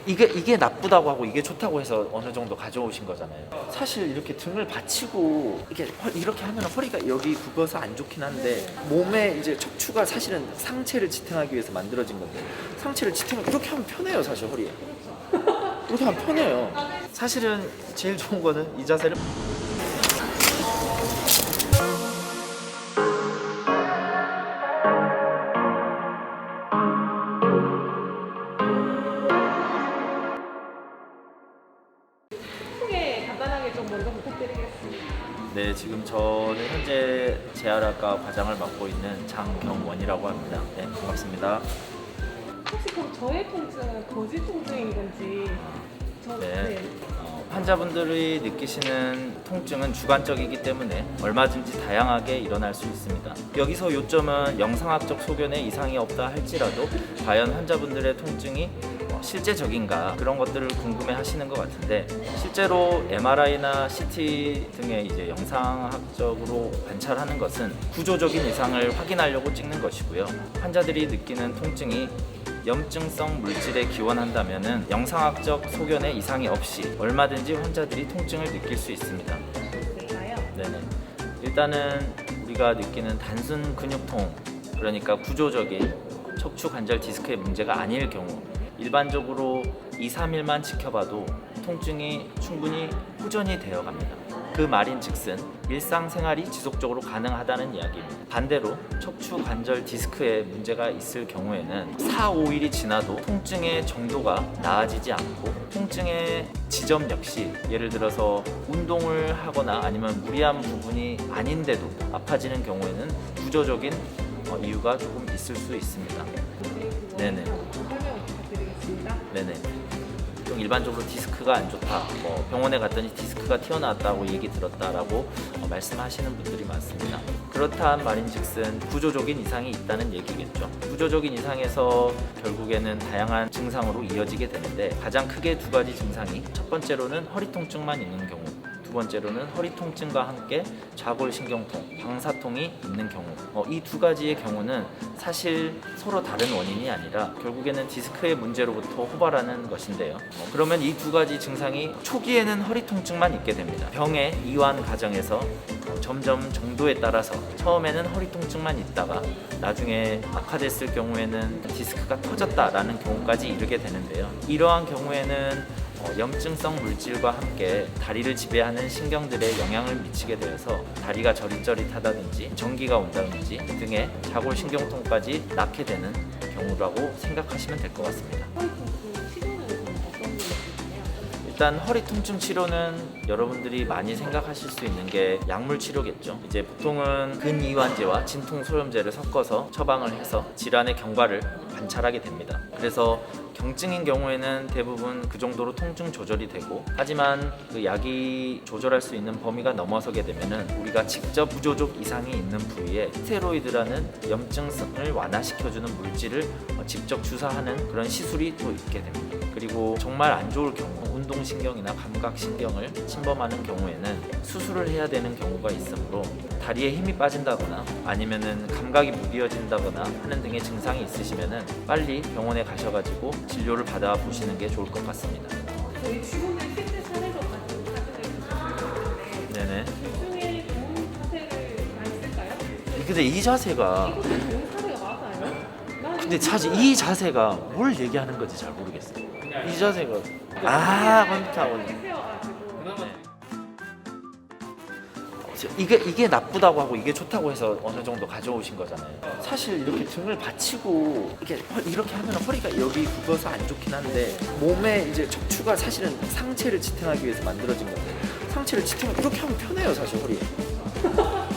이게 나쁘다고 하고 이게 좋다고 해서 어느 정도 가져오신 거잖아요. 사실 이렇게 등을 받치고 이렇게 하면 허리가 여기 굽어서 안 좋긴 한데, 몸에 이제 척추가 사실은 상체를 지탱하기 위해서 만들어진 건데, 상체를 지탱을 이렇게 하면 편해요. 사실 허리에 이렇게 하면 편해요. 사실은 제일 좋은 거는 이 자세를 소개 간단하게 좀 먼저 부탁드리겠습니다. 네, 지금 저는 현재 재활학과 과장을 맡고 있는 장경원이라고 합니다. 네, 반갑습니다. 혹시 그럼 저의 통증은 거짓 통증인 건지? 네. 환자분들이 느끼시는 통증은 주관적이기 때문에 얼마든지 다양하게 일어날 수 있습니다. 여기서 요점은 영상학적 소견에 이상이 없다 할지라도 과연 환자분들의 통증이 실제적인가, 그런 것들을 궁금해 하시는 것 같은데, 실제로 MRI나 CT 등의 이제 영상학적으로 관찰하는 것은 구조적인 이상을 확인하려고 찍는 것이고요. 환자들이 느끼는 통증이 염증성 물질에 기원한다면 영상학적 소견에 이상이 없이 얼마든지 환자들이 통증을 느낄 수 있습니다. 네네. 일단은 우리가 느끼는 단순 근육통, 그러니까 구조적인 척추 관절 디스크의 문제가 아닐 경우, 일반적으로 2, 3일만 지켜봐도 통증이 충분히 호전이 되어 갑니다. 그 말인즉슨 일상생활이 지속적으로 가능하다는 이야기입니다. 반대로 척추 관절 디스크에 문제가 있을 경우에는 4, 5일이 지나도 통증의 정도가 나아지지 않고, 통증의 지점 역시 예를 들어서 운동을 하거나 아니면 무리한 부분이 아닌데도 아파지는 경우에는 구조적인 이유가 조금 있을 수 있습니다. 네네. 설명 부탁드리겠습니다. 네네. 보통 일반적으로 디스크가 안 좋다, 병원에 갔더니 디스크가 튀어나왔다고 얘기 들었다라고 말씀하시는 분들이 많습니다. 그렇다는 말인즉슨 구조적인 이상이 있다는 얘기겠죠. 구조적인 이상에서 결국에는 다양한 증상으로 이어지게 되는데, 가장 크게 두 가지 증상이, 첫 번째로는 허리 통증만 있는 경우, 두 번째로는 허리 통증과 함께 좌골신경통, 방사통이 있는 경우, 이 두 가지의 경우는 사실 서로 다른 원인이 아니라 결국에는 디스크의 문제로부터 호발하는 것인데요. 그러면 이 두 가지 증상이 초기에는 허리 통증만 있게 됩니다. 병의 이완 과정에서 점점 정도에 따라서 처음에는 허리 통증만 있다가 나중에 악화됐을 경우에는 디스크가 터졌다라는 경우까지 이르게 되는데요. 이러한 경우에는 염증성 물질과 함께 다리를 지배하는 신경들에 영향을 미치게 되어서 다리가 저릿저릿하다든지 전기가 온다든지 등의 좌골신경통까지 낳게 되는 경우라고 생각하시면 될 것 같습니다. 허리 통증 치료는 어떤 게 있을까요? 일단 허리 통증 치료는 여러분들이 많이 생각하실 수 있는 게 약물 치료겠죠. 이제 보통은 근이완제와 진통소염제를 섞어서 처방을 해서 질환의 경과를 관찰하게 됩니다. 그래서 경증인 경우에는 대부분 그 정도로 통증 조절이 되고, 하지만 그 약이 조절할 수 있는 범위가 넘어서게 되면은 우리가 직접 구조적 이상이 있는 부위에 스테로이드라는 염증성을 완화시켜주는 물질을 직접 주사하는 그런 시술이 또 있게 됩니다. 그리고 정말 안 좋을 경우, 운동신경이나 감각신경을 침범하는 경우에는 수술을 해야 되는 경우가 있으므로, 다리에 힘이 빠진다거나 아니면은 감각이 무뎌진다거나 하는 등의 증상이 있으시면은 빨리 병원에 가셔가지고 진료를 받아보시는 게 좋을 것 같습니다. 저희 직원들이 실제 사례로 가진 사진을 보셨는데, 네네. 그 중에 좋은 자세를 많이 쓸까요? 근데 이 자세가, 이것도 좋은 사례가 맞아요? 근데 사실 이 자세가 뭘 얘기하는 건지 잘 모르겠어요. 이 자세가 건타원. 이게 나쁘다고 하고 이게 좋다고 해서 어느 정도 가져오신 거잖아요. 사실 이렇게 등을 받치고 이렇게 하면 허리가 여기 굽어서 안 좋긴 한데, 몸에 이제 척추가 사실은 상체를 지탱하기 위해서 만들어진 건데, 상체를 지탱을 이렇게 하면 편해요. 사실 허리에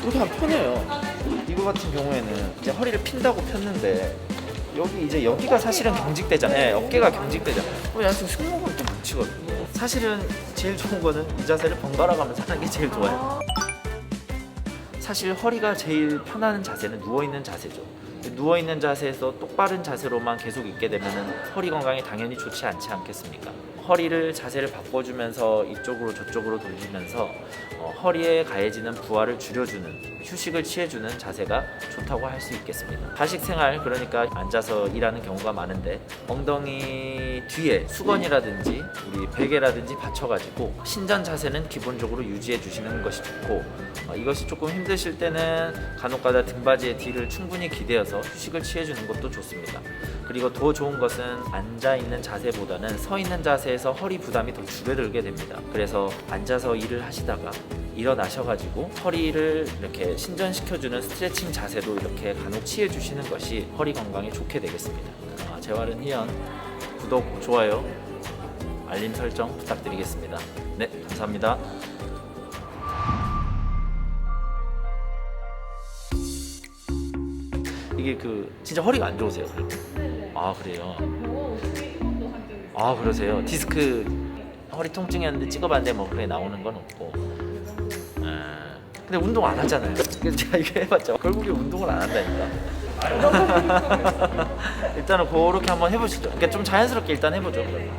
이렇게 하면 편해요. 이거 같은 경우에는 이제 허리를 핀다고 폈는데 여기가 사실은 경직되잖아요. 어깨가 경직되잖아요. 나중에 승모근 또 묻히거든요. 사실은 제일 좋은 거는 이 자세를 번갈아 가면서 하는 게 제일 좋아요. 사실 허리가 제일 편한 자세는 누워있는 자세죠. 누워있는 자세에서 똑바른 자세로만 계속 있게 되면 허리 건강에 당연히 좋지 않지 않겠습니까? 허리를 자세를 바꿔주면서 이쪽으로 저쪽으로 돌리면서 허리에 가해지는 부하를 줄여주는, 휴식을 취해주는 자세가 좋다고 할 수 있겠습니다. 가식 생활, 그러니까 앉아서 일하는 경우가 많은데 엉덩이 뒤에 수건이라든지 우리 베개라든지 받쳐가지고 신전 자세는 기본적으로 유지해 주시는 것이 좋고, 이것이 조금 힘드실 때는 간혹가다 등받이의 뒤를 충분히 기대어서 휴식을 취해주는 것도 좋습니다. 그리고 더 좋은 것은 앉아있는 자세보다는 서있는 자세에서 허리 부담이 더 줄어들게 됩니다. 그래서 앉아서 일을 하시다가 일어나셔가지고 허리를 이렇게 신전시켜주는 스트레칭 자세도 이렇게 간혹 취해주시는 것이 허리 건강에 좋게 되겠습니다. 재활은 희연, 구독, 좋아요, 알림 설정 부탁드리겠습니다. 네, 감사합니다. 이게 진짜 허리가 안 좋으세요? 네네. 아, 그래요? 병원 오시게 입원도 한 적이 있어요. 아, 그러세요? 디스크 허리 통증이었는데 찍어봤는데 뭐 그래 나오는 건 없고. 근데 운동 안 하잖아요. 그래서 제가 이거 해봤죠. 결국에 운동을 안 한다니까. 일단은 그렇게 한번 해보시죠. 그러니까 좀 자연스럽게 일단 해보죠. 그러면.